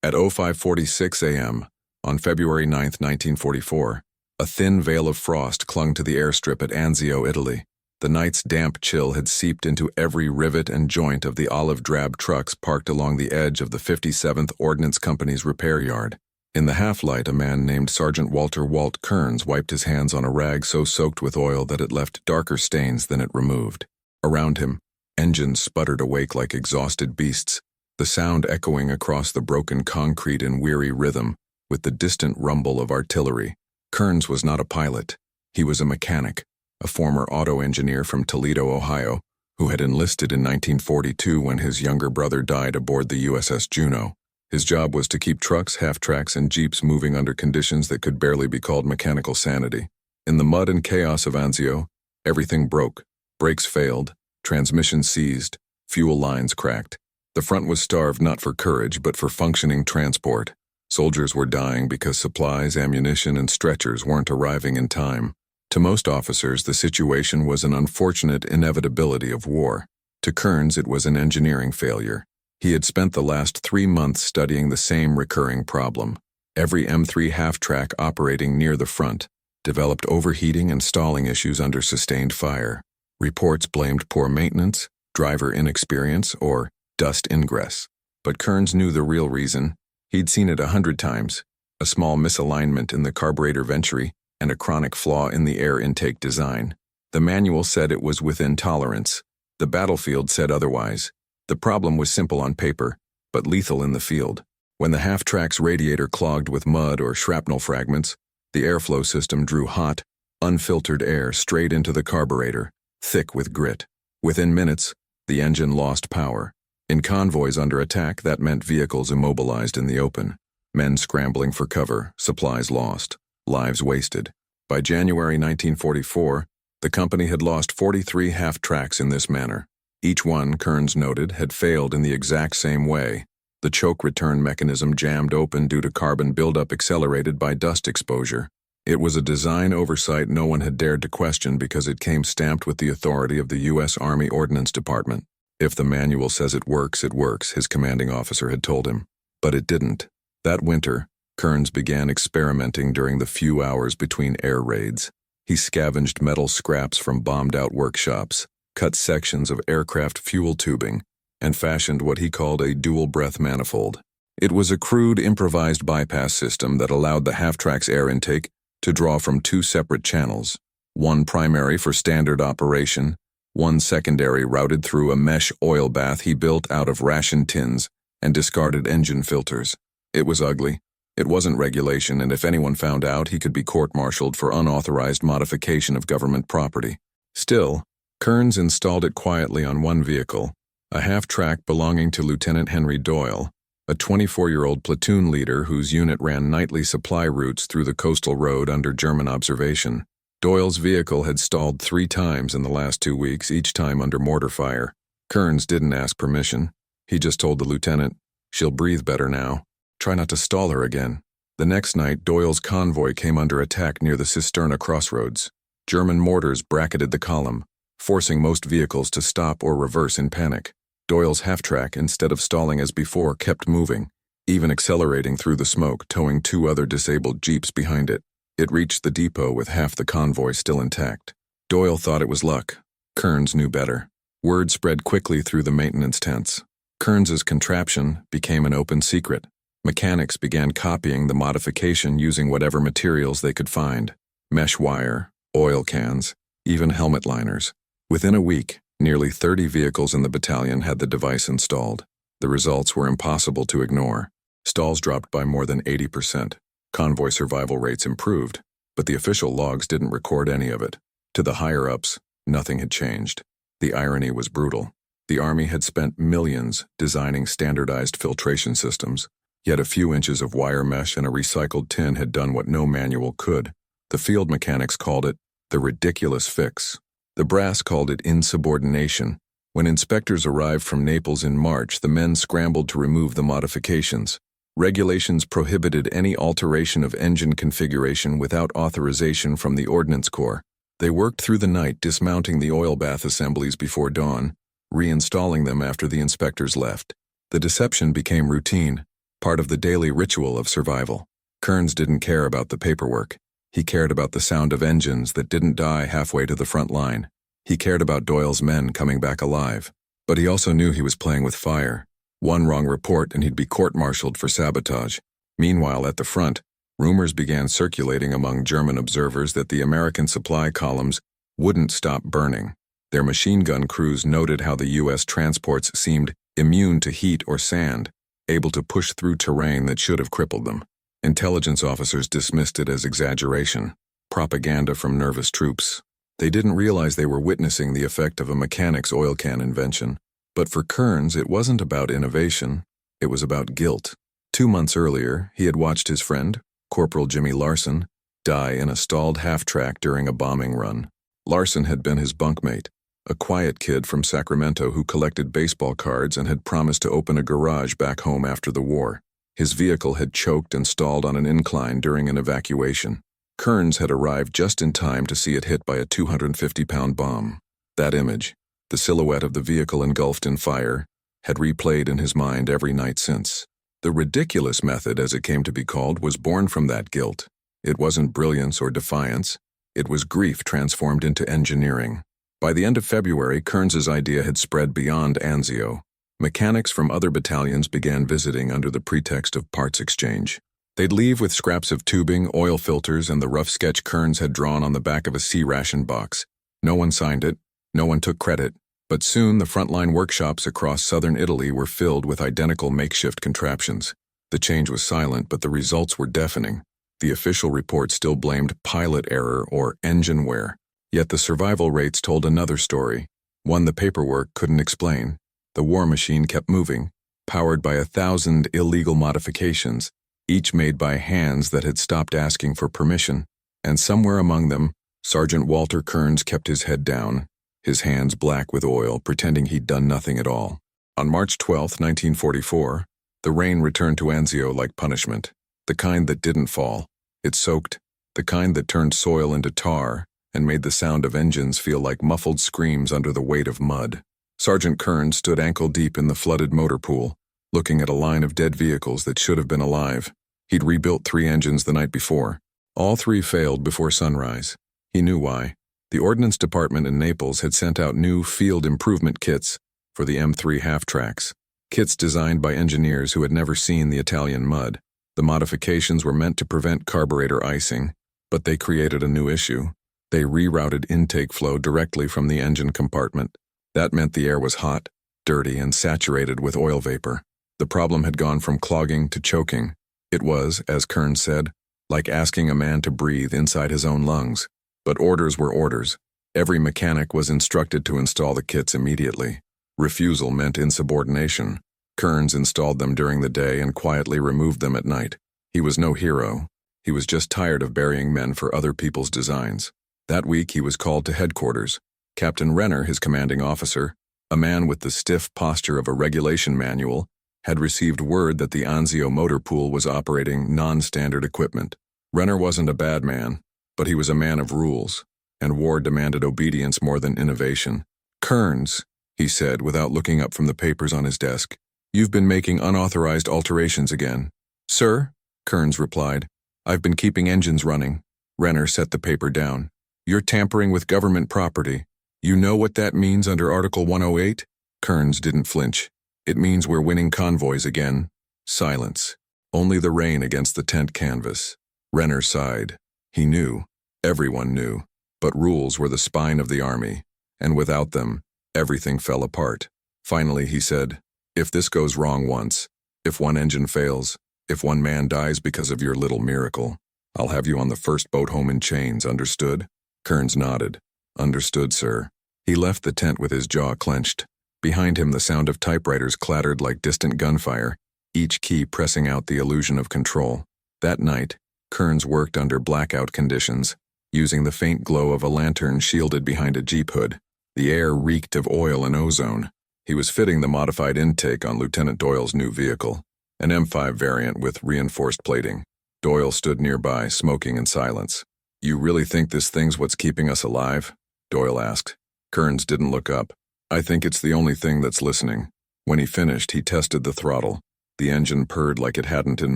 At 05:46 a.m., on February 9, 1944, a thin veil of frost clung to the airstrip at Anzio, Italy. The night's damp chill had seeped into every rivet and joint of the olive-drab trucks parked along the edge of the 57th Ordnance Company's repair yard. In the half-light, a man named Sergeant Walter Walt Kearns wiped his hands on a rag so soaked with oil that it left darker stains than it removed. Around him, engines sputtered awake like exhausted beasts, the sound echoing across the broken concrete in weary rhythm with the distant rumble of artillery. Kearns was not a pilot. He was a mechanic, a former auto engineer from Toledo, Ohio, who had enlisted in 1942 when his younger brother died aboard the USS Juno. His job was to keep trucks, half-tracks, and jeeps moving under conditions that could barely be called mechanical sanity. In the mud and chaos of Anzio, everything broke. Brakes failed, transmissions seized, fuel lines cracked. The front was starved not for courage but for functioning transport. Soldiers were dying because supplies, ammunition, and stretchers weren't arriving in time. To most officers, the situation was an unfortunate inevitability of war. To Kearns, it was an engineering failure. He had spent the last 3 months studying the same recurring problem. Every M3 half-track operating near the front developed overheating and stalling issues under sustained fire. Reports blamed poor maintenance, driver inexperience, or dust ingress. But Kearns knew the real reason. He'd seen it 100 times. A small misalignment in the carburetor venturi and a chronic flaw in the air intake design. The manual said it was within tolerance. The battlefield said otherwise. The problem was simple on paper, but lethal in the field. When the half-track's radiator clogged with mud or shrapnel fragments, the airflow system drew hot, unfiltered air straight into the carburetor, thick with grit. Within minutes, the engine lost power. In convoys under attack, that meant vehicles immobilized in the open, men scrambling for cover, supplies lost, lives wasted. By January 1944, the company had lost 43 half-tracks in this manner. Each one, Kearns noted, had failed in the exact same way. The choke return mechanism jammed open due to carbon buildup accelerated by dust exposure. It was a design oversight no one had dared to question because it came stamped with the authority of the U.S. Army Ordnance Department. If the manual says it works, his commanding officer had told him. But it didn't. That winter, Kearns began experimenting during the few hours between air raids. He scavenged metal scraps from bombed-out workshops, cut sections of aircraft fuel tubing, and fashioned what he called a dual-breath manifold. It was a crude, improvised bypass system that allowed the half-track's air intake to draw from 2 separate channels, one primary for standard operation, one secondary routed through a mesh oil bath he built out of ration tins and discarded engine filters. It was ugly. It wasn't regulation, and if anyone found out, he could be court-martialed for unauthorized modification of government property. Still, Kearns installed it quietly on one vehicle, a half-track belonging to Lieutenant Henry Doyle, a 24-year-old platoon leader whose unit ran nightly supply routes through the coastal road under German observation. Doyle's vehicle had stalled 3 times in the last 2 weeks, each time under mortar fire. Kearns didn't ask permission. He just told the lieutenant, "She'll breathe better now. Try not to stall her again." The next night, Doyle's convoy came under attack near the Cisterna crossroads. German mortars bracketed the column, forcing most vehicles to stop or reverse in panic. Doyle's half-track, instead of stalling as before, kept moving, even accelerating through the smoke, towing 2 other disabled jeeps behind it. It reached the depot with half the convoy still intact. Doyle thought it was luck. Kearns knew better. Word spread quickly through the maintenance tents. Kearns's contraption became an open secret. Mechanics began copying the modification using whatever materials they could find: mesh wire, oil cans, even helmet liners. Within a week, nearly 30 vehicles in the battalion had the device installed. The results were impossible to ignore. Stalls dropped by more than 80%. Convoy survival rates improved, but the official logs didn't record any of it. To the higher-ups, nothing had changed. The irony was brutal. The Army had spent millions designing standardized filtration systems, yet a few inches of wire mesh and a recycled tin had done what no manual could. The field mechanics called it the ridiculous fix. The brass called it insubordination. When inspectors arrived from Naples in March, the men scrambled to remove the modifications. Regulations prohibited any alteration of engine configuration without authorization from the Ordnance Corps. They worked through the night dismounting the oil bath assemblies before dawn, reinstalling them after the inspectors left. The deception became routine. part of the daily ritual of survival. Kearns didn't care about the paperwork. He cared about the sound of engines that didn't die halfway to the front line. He cared about Doyle's men coming back alive. But he also knew he was playing with fire. One wrong report and he'd be court-martialed for sabotage. Meanwhile, at the front, rumors began circulating among German observers that the American supply columns wouldn't stop burning. Their machine gun crews noted how the U.S. transports seemed immune to heat or sand, able to push through terrain that should have crippled them. Intelligence officers dismissed it as exaggeration, propaganda from nervous troops. They didn't realize they were witnessing the effect of a mechanic's oil can invention. But for Kearns, it wasn't about innovation, it was about guilt. 2 months earlier, he had watched his friend, Corporal Jimmy Larson, die in a stalled half-track during a bombing run. Larson had been his bunkmate, a quiet kid from Sacramento who collected baseball cards and had promised to open a garage back home after the war. His vehicle had choked and stalled on an incline during an evacuation. Kearns had arrived just in time to see it hit by a 250-pound bomb. That image, the silhouette of the vehicle engulfed in fire, had replayed in his mind every night since. The ridiculous method, as it came to be called, was born from that guilt. It wasn't brilliance or defiance. It was grief transformed into engineering. By the end of February, Kearns's idea had spread beyond Anzio. Mechanics from other battalions began visiting under the pretext of parts exchange. They'd leave with scraps of tubing, oil filters, and the rough sketch Kearns had drawn on the back of a C-ration box. No one signed it. No one took credit. But soon the frontline workshops across southern Italy were filled with identical makeshift contraptions. The change was silent, but the results were deafening. The official report still blamed pilot error or engine wear. Yet the survival rates told another story, one the paperwork couldn't explain. The war machine kept moving, powered by 1,000 illegal modifications, each made by hands that had stopped asking for permission, and somewhere among them, Sergeant Walter Kearns kept his head down, his hands black with oil, pretending he'd done nothing at all. On March 12, 1944, the rain returned to Anzio like punishment, the kind that didn't fall. It soaked, the kind that turned soil into tar and made the sound of engines feel like muffled screams under the weight of mud. Sergeant Kearns stood ankle-deep in the flooded motor pool, looking at a line of dead vehicles that should have been alive. He'd rebuilt 3 engines the night before. All 3 failed before sunrise. He knew why. The Ordnance Department in Naples had sent out new field improvement kits for the M3 half-tracks, kits designed by engineers who had never seen the Italian mud. The modifications were meant to prevent carburetor icing, but they created a new issue. They rerouted intake flow directly from the engine compartment. That meant the air was hot, dirty, and saturated with oil vapor. The problem had gone from clogging to choking. It was, as Kearns said, like asking a man to breathe inside his own lungs. But orders were orders. Every mechanic was instructed to install the kits immediately. Refusal meant insubordination. Kearns installed them during the day and quietly removed them at night. He was no hero. He was just tired of burying men for other people's designs. That week he was called to headquarters. Captain Renner, his commanding officer, a man with the stiff posture of a regulation manual, had received word that the Anzio motor pool was operating non-standard equipment. Renner wasn't a bad man, but he was a man of rules, and war demanded obedience more than innovation. "Kearns," he said without looking up from the papers on his desk, "you've been making unauthorized alterations again." "Sir," Kearns replied, "I've been keeping engines running." Renner set the paper down. "You're tampering with government property. You know what that means under Article 108? Kearns didn't flinch. "It means we're winning convoys again." Silence. Only the rain against the tent canvas. Renner sighed. He knew. Everyone knew. But rules were the spine of the army, and without them, everything fell apart. Finally, he said, "If this goes wrong once, if one engine fails, if one man dies because of your little miracle, I'll have you on the first boat home in chains, understood?" Kearns nodded. "Understood, sir." He left the tent with his jaw clenched. Behind him, the sound of typewriters clattered like distant gunfire, each key pressing out the illusion of control. That night, Kearns worked under blackout conditions, using the faint glow of a lantern shielded behind a Jeep hood. The air reeked of oil and ozone. He was fitting the modified intake on Lieutenant Doyle's new vehicle, an M5 variant with reinforced plating. Doyle stood nearby, smoking in silence. "You really think this thing's what's keeping us alive?" Doyle asked. Kearns didn't look up. "I think it's the only thing that's listening." When he finished, he tested the throttle. The engine purred like it hadn't in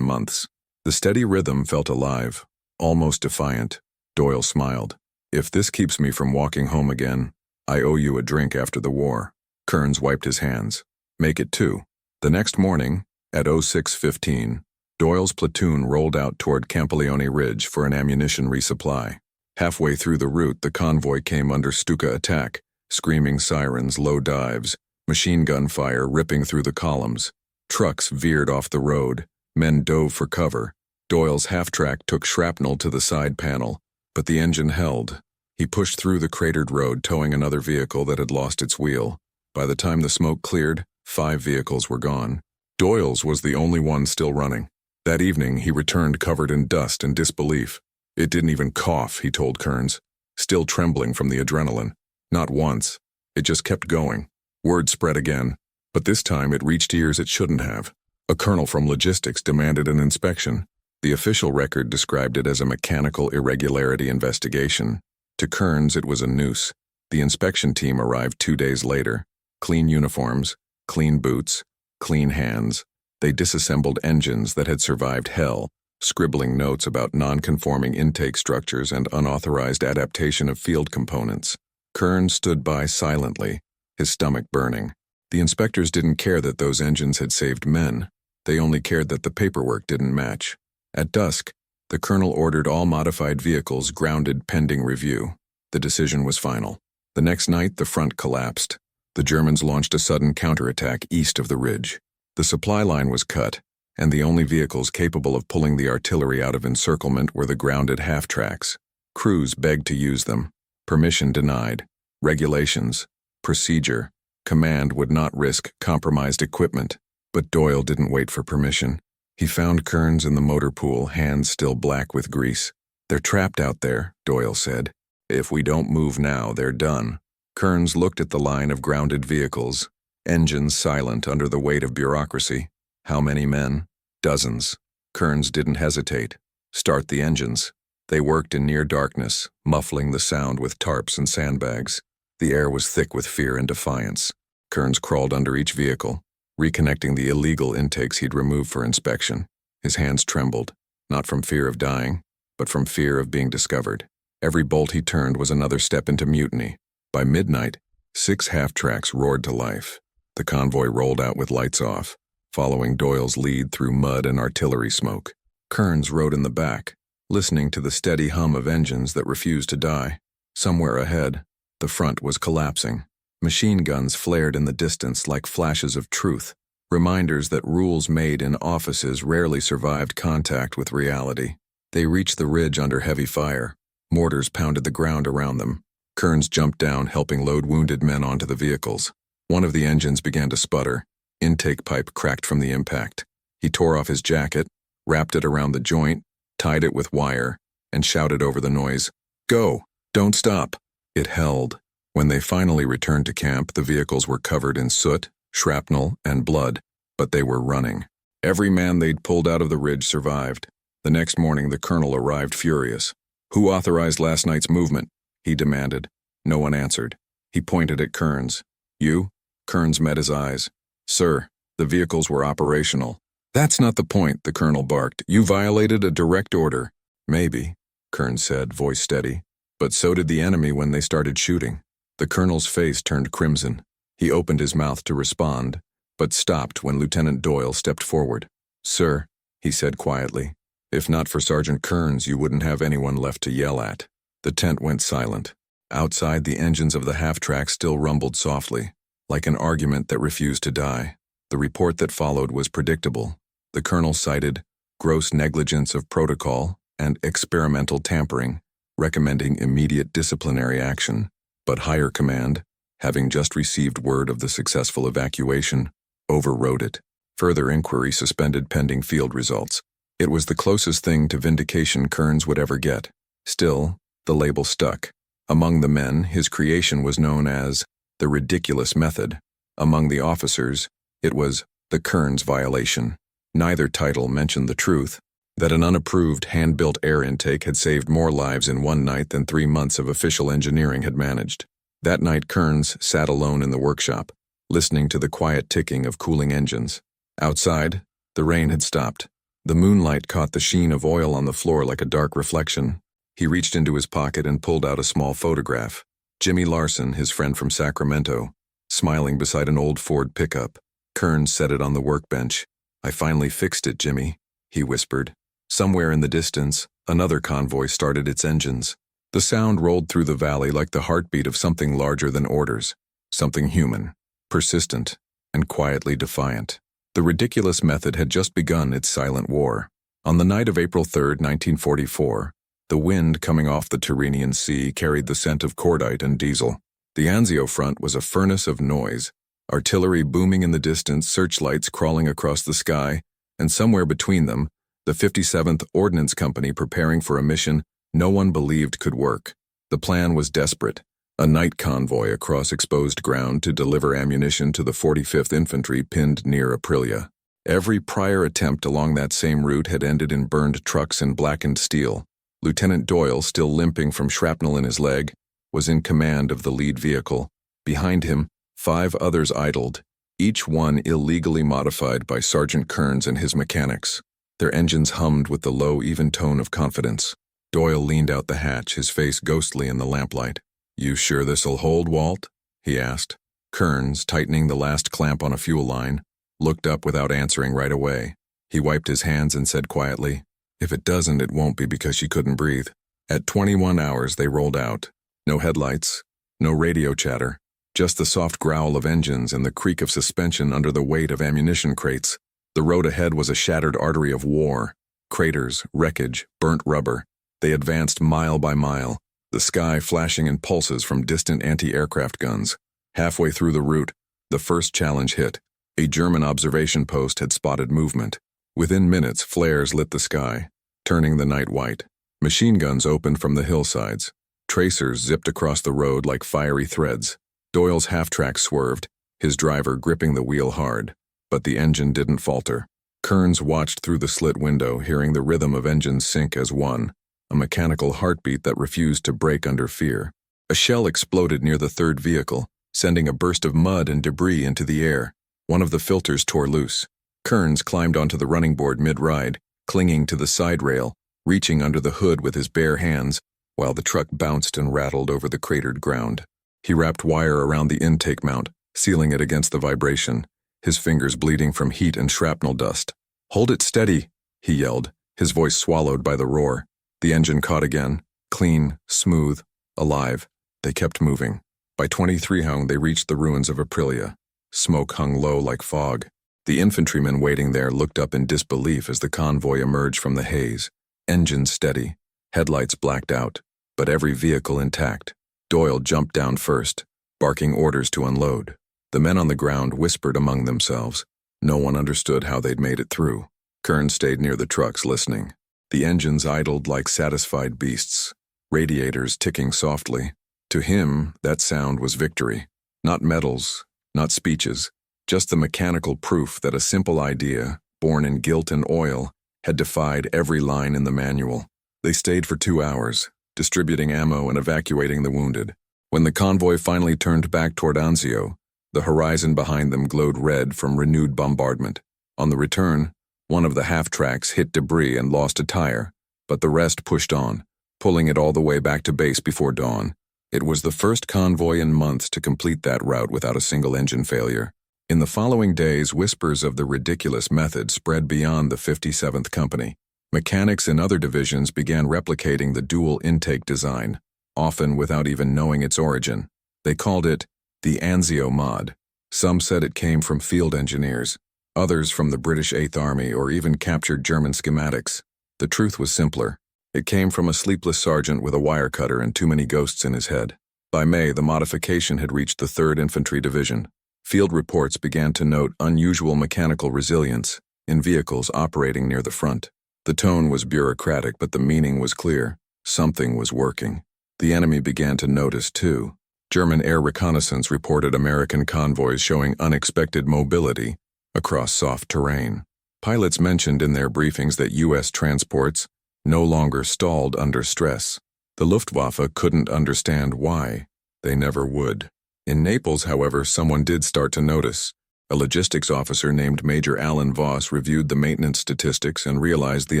months. The steady rhythm felt alive, almost defiant. Doyle smiled. "If this keeps me from walking home again, I owe you a drink after the war." Kearns wiped his hands. "Make it two." The next morning, at 06:15, Doyle's platoon rolled out toward Campione Ridge for an ammunition resupply. Halfway through the route, the convoy came under Stuka attack, screaming sirens, low dives, machine gun fire ripping through the columns. Trucks veered off the road, men dove for cover. Doyle's half-track took shrapnel to the side panel, but the engine held. He pushed through the cratered road, towing another vehicle that had lost its wheel. By the time the smoke cleared, 5 vehicles were gone. Doyle's was the only one still running. That evening, he returned covered in dust and disbelief. "It didn't even cough," he told Kearns, still trembling from the adrenaline. "Not once. It just kept going." Word spread again, but this time it reached ears it shouldn't have. A colonel from logistics demanded an inspection. The official record described it as a mechanical irregularity investigation. To Kearns, it was a noose. The inspection team arrived 2 days later. Clean uniforms, clean boots, clean hands. They disassembled engines that had survived hell, scribbling notes about non-conforming intake structures and unauthorized adaptation of field components. Kearns stood by silently, his stomach burning. The inspectors didn't care that those engines had saved men. They only cared that the paperwork didn't match. At dusk, the colonel ordered all modified vehicles grounded pending review. The decision was final. The next night, the front collapsed. The Germans launched a sudden counterattack east of the ridge. The supply line was cut, and the only vehicles capable of pulling the artillery out of encirclement were the grounded half-tracks. Crews begged to use them. Permission denied. Regulations. Procedure. Command would not risk compromised equipment. But Doyle didn't wait for permission. He found Kearns in the motor pool, hands still black with grease. "They're trapped out there," Doyle said. "If we don't move now, they're done." Kearns looked at the line of grounded vehicles, engines silent under the weight of bureaucracy. How many men? Dozens. Kearns didn't hesitate. "Start the engines." They worked in near darkness, muffling the sound with tarps and sandbags. The air was thick with fear and defiance. Kearns crawled under each vehicle, reconnecting the illegal intakes he'd removed for inspection. His hands trembled, not from fear of dying, but from fear of being discovered. Every bolt he turned was another step into mutiny. By midnight, 6 half-tracks roared to life. The convoy rolled out with lights off, following Doyle's lead through mud and artillery smoke. Kearns rode in the back, listening to the steady hum of engines that refused to die. Somewhere ahead, the front was collapsing. Machine guns flared in the distance like flashes of truth, reminders that rules made in offices rarely survived contact with reality. They reached the ridge under heavy fire. Mortars pounded the ground around them. Kearns jumped down, helping load wounded men onto the vehicles. One of the engines began to sputter. Intake pipe cracked from the impact. He tore off his jacket, wrapped it around the joint, tied it with wire, and shouted over the noise, "Go! Don't stop!" It held. When they finally returned to camp, the vehicles were covered in soot, shrapnel, and blood, but they were running. Every man they'd pulled out of the ridge survived. The next morning, the colonel arrived furious. "Who authorized last night's movement?" he demanded. No one answered. He pointed at Kearns. "You?" Kearns met his eyes. "Sir, the vehicles were operational." "That's not the point," the colonel barked. "You violated a direct order." "Maybe," Kearns said, voice steady. "But so did the enemy when they started shooting." The colonel's face turned crimson. He opened his mouth to respond, but stopped when Lieutenant Doyle stepped forward. "Sir," he said quietly, "if not for Sergeant Kearns, you wouldn't have anyone left to yell at." The tent went silent. Outside, the engines of the half-track still rumbled softly, like an argument that refused to die. The report that followed was predictable. The colonel cited gross negligence of protocol and experimental tampering, recommending immediate disciplinary action. But higher command, having just received word of the successful evacuation, overrode it. Further inquiry suspended pending field results. It was the closest thing to vindication Kearns would ever get. Still, the label stuck. Among the men, his creation was known as the ridiculous method. Among the officers, it was the Kearns violation. Neither title mentioned the truth, that an unapproved, hand-built air intake had saved more lives in one night than 3 months of official engineering had managed. That night, Kearns sat alone in the workshop, listening to the quiet ticking of cooling engines. Outside, The rain had stopped. The moonlight caught the sheen of oil on the floor like a dark reflection. He reached into his pocket and pulled out a small photograph. Jimmy Larson, his friend from Sacramento, smiling beside an old Ford pickup. Kearns set it on the workbench. "I finally fixed it, Jimmy," he whispered. Somewhere in the distance, another convoy started its engines. The sound rolled through the valley like the heartbeat of something larger than orders, something human, persistent, and quietly defiant. The ridiculous method had just begun its silent war. On the night of April 3, 1944, the wind coming off the Tyrrhenian Sea carried the scent of cordite and diesel. The Anzio front was a furnace of noise, artillery booming in the distance, searchlights crawling across the sky, and somewhere between them, the 57th Ordnance Company preparing for a mission no one believed could work. The plan was desperate, a night convoy across exposed ground to deliver ammunition to the 45th Infantry pinned near Aprilia. Every prior attempt along that same route had ended in burned trucks and blackened steel. Lieutenant Doyle, still limping from shrapnel in his leg, was in command of the lead vehicle. Behind him, 5 others idled, each one illegally modified by Sergeant Kearns and his mechanics. Their engines hummed with the low, even tone of confidence. Doyle leaned out the hatch, his face ghostly in the lamplight. "You sure this'll hold, Walt?" he asked. Kearns, tightening the last clamp on a fuel line, looked up without answering right away. He wiped his hands and said quietly, "If it doesn't, it won't be because she couldn't breathe." At 21 hours, they rolled out. No headlights, no radio chatter, just the soft growl of engines and the creak of suspension under the weight of ammunition crates. The road ahead was a shattered artery of war. Craters, wreckage, burnt rubber. They advanced mile by mile, the sky flashing in pulses from distant anti-aircraft guns. Halfway through the route, the first challenge hit. A German observation post had spotted movement. Within minutes, flares lit the sky, turning the night white. Machine guns opened from the hillsides. Tracers zipped across the road like fiery threads. Doyle's half-track swerved, his driver gripping the wheel hard, but the engine didn't falter. Kearns watched through the slit window, hearing the rhythm of engines sync as one, a mechanical heartbeat that refused to break under fear. A shell exploded near the third vehicle, sending a burst of mud and debris into the air. One of the filters tore loose. Kearns climbed onto the running board mid-ride, clinging to the side rail, reaching under the hood with his bare hands, while the truck bounced and rattled over the cratered ground. He wrapped wire around the intake mount, sealing it against the vibration, his fingers bleeding from heat and shrapnel dust. "Hold it steady," he yelled, his voice swallowed by the roar. The engine caught again, clean, smooth, alive. They kept moving. By 23 they reached the ruins of Aprilia. Smoke hung low like fog. The infantrymen waiting there looked up in disbelief as the convoy emerged from the haze. Engines steady, headlights blacked out, but every vehicle intact. Doyle jumped down first, barking orders to unload. The men on the ground whispered among themselves. No one understood how they'd made it through. Kearns stayed near the trucks, listening. The engines idled like satisfied beasts, radiators ticking softly. To him, that sound was victory. Not medals, not speeches, just the mechanical proof that a simple idea, born in guilt and oil, had defied every line in the manual. They stayed for 2 hours, distributing ammo and evacuating the wounded. When the convoy finally turned back toward Anzio, the horizon behind them glowed red from renewed bombardment. On the return, one of the half-tracks hit debris and lost a tire, but the rest pushed on, pulling it all the way back to base before dawn. It was the first convoy in months to complete that route without a single engine failure. In the following days, whispers of the ridiculous method spread beyond the 57th Company. Mechanics in other divisions began replicating the dual intake design, often without even knowing its origin. They called it the Anzio mod. Some said it came from field engineers, others from the British 8th Army or even captured German schematics. The truth was simpler. It came from a sleepless sergeant with a wire cutter and too many ghosts in his head. By May, the modification had reached the 3rd Infantry Division. Field reports began to note unusual mechanical resilience in vehicles operating near the front. The tone was bureaucratic, but the meaning was clear. Something was working. The enemy began to notice, too. German air reconnaissance reported American convoys showing unexpected mobility across soft terrain. Pilots mentioned in their briefings that U.S. transports no longer stalled under stress. The Luftwaffe couldn't understand why. They never would. In Naples, however, someone did start to notice. A logistics officer named Major Alan Voss reviewed the maintenance statistics and realized the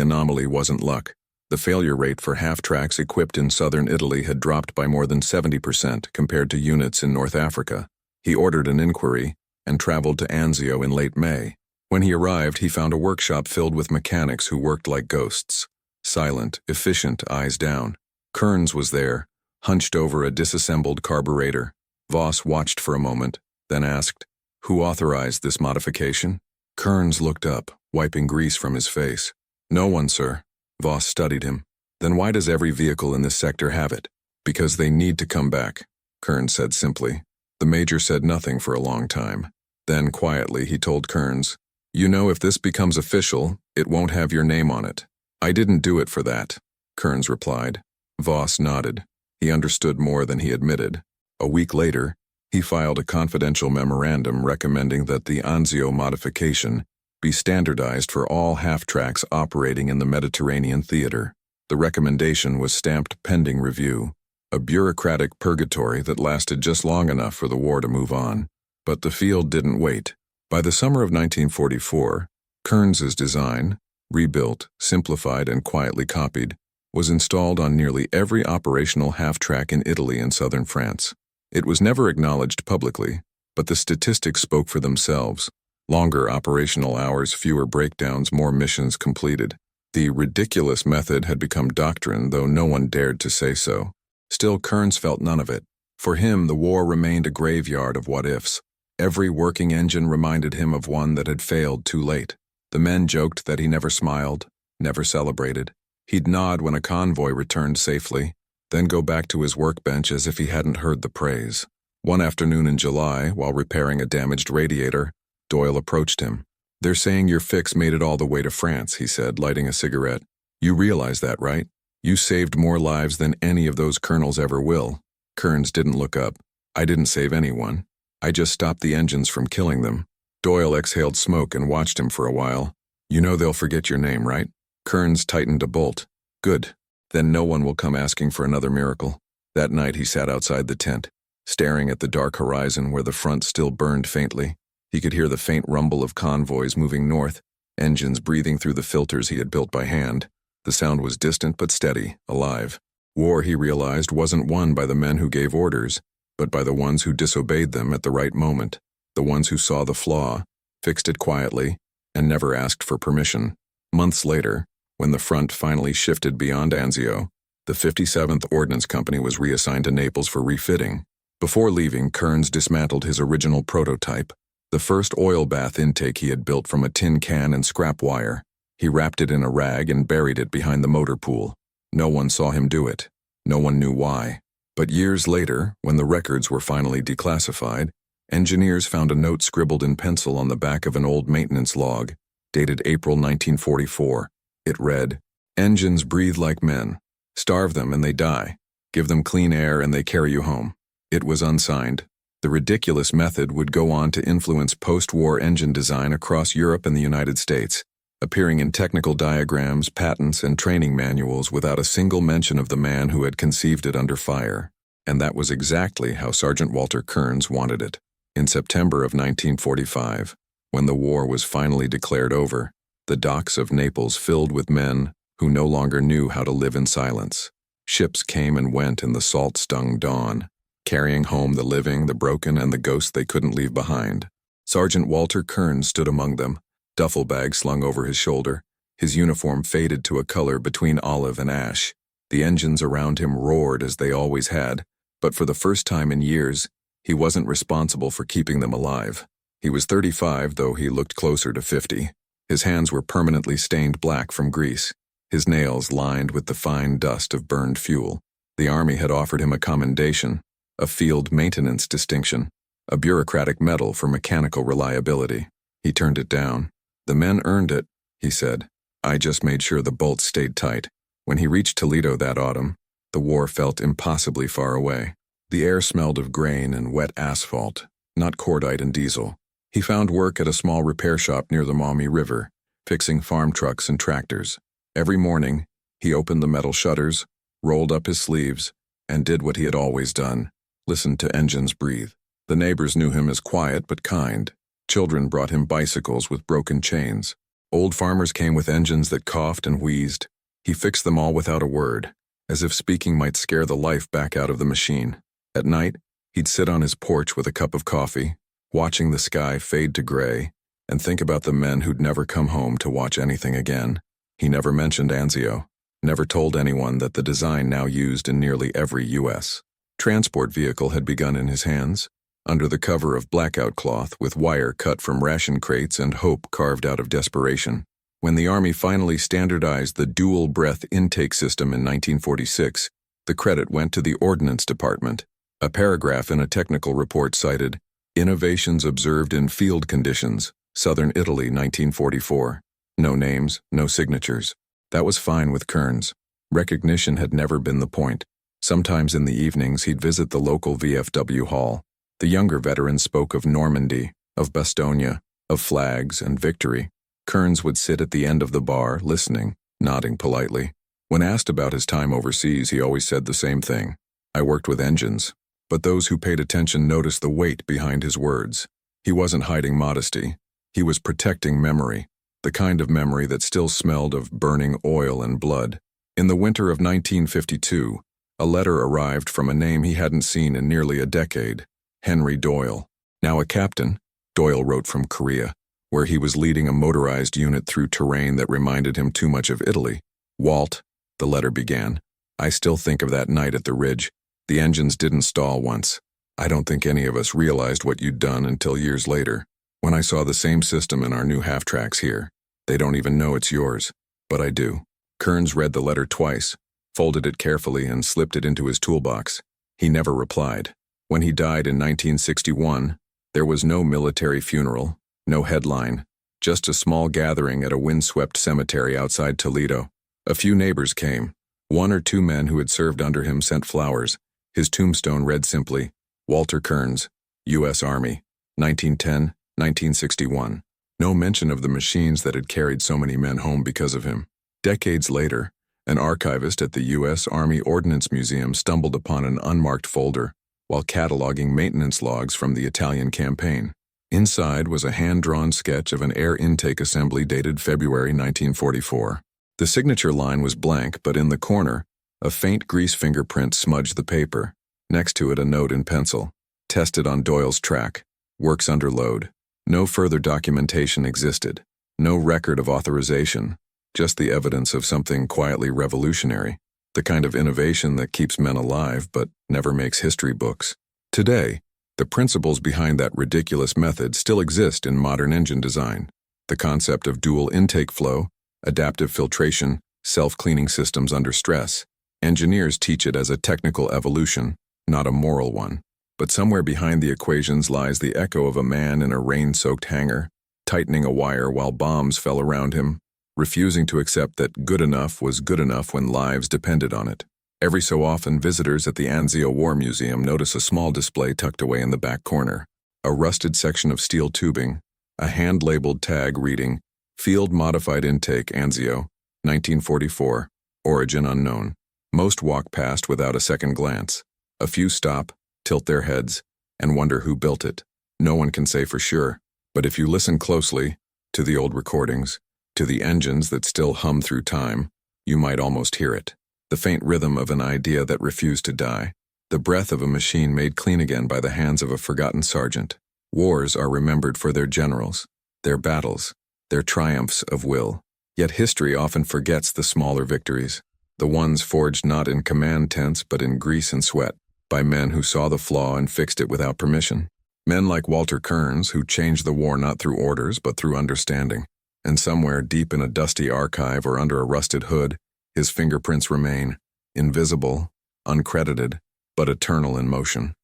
anomaly wasn't luck. The failure rate for half-tracks equipped in southern Italy had dropped by more than 70% compared to units in North Africa. He ordered an inquiry and traveled to Anzio in late May. When he arrived, he found a workshop filled with mechanics who worked like ghosts. Silent, efficient, eyes down. Kearns was there, hunched over a disassembled carburetor. Voss watched for a moment, then asked, "Who authorized this modification?" Kearns looked up, wiping grease from his face. "No one, sir." Voss studied him. "Then why does every vehicle in this sector have it?" "Because they need to come back," Kearns said simply. The major said nothing for a long time. Then, quietly, he told Kearns, "You know, if this becomes official, it won't have your name on it." "I didn't do it for that," Kearns replied. Voss nodded. He understood more than he admitted. A week later, he filed a confidential memorandum recommending that the Anzio modification be standardized for all half-tracks operating in the Mediterranean theater. The recommendation was stamped pending review, a bureaucratic purgatory that lasted just long enough for the war to move on. But the field didn't wait. By the summer of 1944, Kearns's design, rebuilt, simplified, and quietly copied, was installed on nearly every operational half-track in Italy and southern France. It was never acknowledged publicly, but the statistics spoke for themselves. Longer operational hours, fewer breakdowns, more missions completed. The ridiculous method had become doctrine, though no one dared to say so. Still, Kearns felt none of it. For him, the war remained a graveyard of what-ifs. Every working engine reminded him of one that had failed too late. The men joked that he never smiled, never celebrated. He'd nod when a convoy returned safely, then go back to his workbench as if he hadn't heard the praise. One afternoon in July, while repairing a damaged radiator, Doyle approached him. "They're saying your fix made it all the way to France," he said, lighting a cigarette. "You realize that, right? You saved more lives than any of those colonels ever will." Kearns didn't look up. "I didn't save anyone. I just stopped the engines from killing them." Doyle exhaled smoke and watched him for a while. "You know they'll forget your name, right?" Kearns tightened a bolt. "Good. Then no one will come asking for another miracle." That night he sat outside the tent, staring at the dark horizon where the front still burned faintly. He could hear the faint rumble of convoys moving north, engines breathing through the filters he had built by hand. The sound was distant but steady, alive. War, he realized, wasn't won by the men who gave orders, but by the ones who disobeyed them at the right moment, the ones who saw the flaw, fixed it quietly, and never asked for permission. Months later, when the front finally shifted beyond Anzio, the 57th Ordnance Company was reassigned to Naples for refitting. Before leaving, Kearns dismantled his original prototype, the first oil bath intake he had built from a tin can and scrap wire. He wrapped it in a rag and buried it behind the motor pool. No one saw him do it. No one knew why. But years later, when the records were finally declassified, engineers found a note scribbled in pencil on the back of an old maintenance log, dated April 1944. It read, "Engines breathe like men. Starve them and they die. Give them clean air and they carry you home." It was unsigned. The ridiculous method would go on to influence post-war engine design across Europe and the United States, appearing in technical diagrams, patents, and training manuals without a single mention of the man who had conceived it under fire. And that was exactly how Sergeant Walter Kearns wanted it. In September of 1945, when the war was finally declared over, the docks of Naples filled with men who no longer knew how to live in silence. Ships came and went in the salt-stung dawn, carrying home the living, the broken, and the ghosts they couldn't leave behind. Sergeant Walter Kearns stood among them, duffel bag slung over his shoulder, his uniform faded to a color between olive and ash. The engines around him roared as they always had, but for the first time in years, he wasn't responsible for keeping them alive. He was 35, though he looked closer to 50. His hands were permanently stained black from grease, his nails lined with the fine dust of burned fuel. The Army had offered him a commendation, a field maintenance distinction, a bureaucratic medal for mechanical reliability. He turned it down. "The men earned it," he said. "I just made sure the bolts stayed tight." When he reached Toledo that autumn, the war felt impossibly far away. The air smelled of grain and wet asphalt, not cordite and diesel. He found work at a small repair shop near the Maumee River, fixing farm trucks and tractors. Every morning, he opened the metal shutters, rolled up his sleeves, and did what he had always done, listened to engines breathe. The neighbors knew him as quiet but kind, Children brought him bicycles with broken chains. Old farmers came with engines that coughed and wheezed. He fixed them all without a word, as if speaking might scare the life back out of the machine. At night, he'd sit on his porch with a cup of coffee, watching the sky fade to gray, and think about the men who'd never come home to watch anything again. He never mentioned Anzio, never told anyone that the design now used in nearly every U.S. transport vehicle had begun in his hands, under the cover of blackout cloth with wire cut from ration crates and hope carved out of desperation. When the Army finally standardized the dual-breath intake system in 1946, the credit went to the Ordnance Department. A paragraph in a technical report cited, "Innovations observed in field conditions, Southern Italy, 1944. No names, no signatures." That was fine with Kearns. Recognition had never been the point. Sometimes in the evenings he'd visit the local VFW hall. The younger veterans spoke of Normandy, of Bastogne, of flags and victory. Kearns would sit at the end of the bar, listening, nodding politely. When asked about his time overseas, he always said the same thing. "I worked with engines." But those who paid attention noticed the weight behind his words. He wasn't hiding modesty. He was protecting memory, the kind of memory that still smelled of burning oil and blood. In the winter of 1952, a letter arrived from a name he hadn't seen in nearly a decade, Henry Doyle. Now a captain, Doyle wrote from Korea, where he was leading a motorized unit through terrain that reminded him too much of Italy. "Walt," the letter began, "I still think of that night at the ridge. The engines didn't stall once. I don't think any of us realized what you'd done until years later, when I saw the same system in our new half-tracks here. They don't even know it's yours, but I do." Kearns read the letter twice, folded it carefully, and slipped it into his toolbox. He never replied. When he died in 1961, there was no military funeral, no headline, just a small gathering at a windswept cemetery outside Toledo. A few neighbors came. One or two men who had served under him sent flowers. His tombstone read simply, "Walter Kearns, U.S. Army, 1910-1961. No mention of the machines that had carried so many men home because of him. Decades later, an archivist at the U.S. Army Ordnance Museum stumbled upon an unmarked folder while cataloging maintenance logs from the Italian campaign. Inside was a hand-drawn sketch of an air intake assembly dated February 1944. The signature line was blank, but in the corner, a faint grease fingerprint smudged the paper. Next to it, a note in pencil. "Tested on Doyle's track. Works under load." No further documentation existed. No record of authorization. Just the evidence of something quietly revolutionary. The kind of innovation that keeps men alive but never makes history books. Today, the principles behind that ridiculous method still exist in modern engine design. The concept of dual intake flow, adaptive filtration, self-cleaning systems under stress. Engineers teach it as a technical evolution, not a moral one. But somewhere behind the equations lies the echo of a man in a rain-soaked hangar, tightening a wire while bombs fell around him, refusing to accept that good enough was good enough when lives depended on it. Every so often, visitors at the Anzio War Museum notice a small display tucked away in the back corner. A rusted section of steel tubing, a hand-labeled tag reading, "Field Modified Intake Anzio, 1944, origin unknown." Most walk past without a second glance. A few stop, tilt their heads, and wonder who built it. No one can say for sure, but if you listen closely to the old recordings, to the engines that still hum through time, you might almost hear it. The faint rhythm of an idea that refused to die. The breath of a machine made clean again by the hands of a forgotten sergeant. Wars are remembered for their generals, their battles, their triumphs of will. Yet history often forgets the smaller victories. The ones forged not in command tents but in grease and sweat, by men who saw the flaw and fixed it without permission. Men like Walter Kearns, who changed the war not through orders but through understanding. And somewhere deep in a dusty archive or under a rusted hood, his fingerprints remain, invisible, uncredited, but eternal in motion.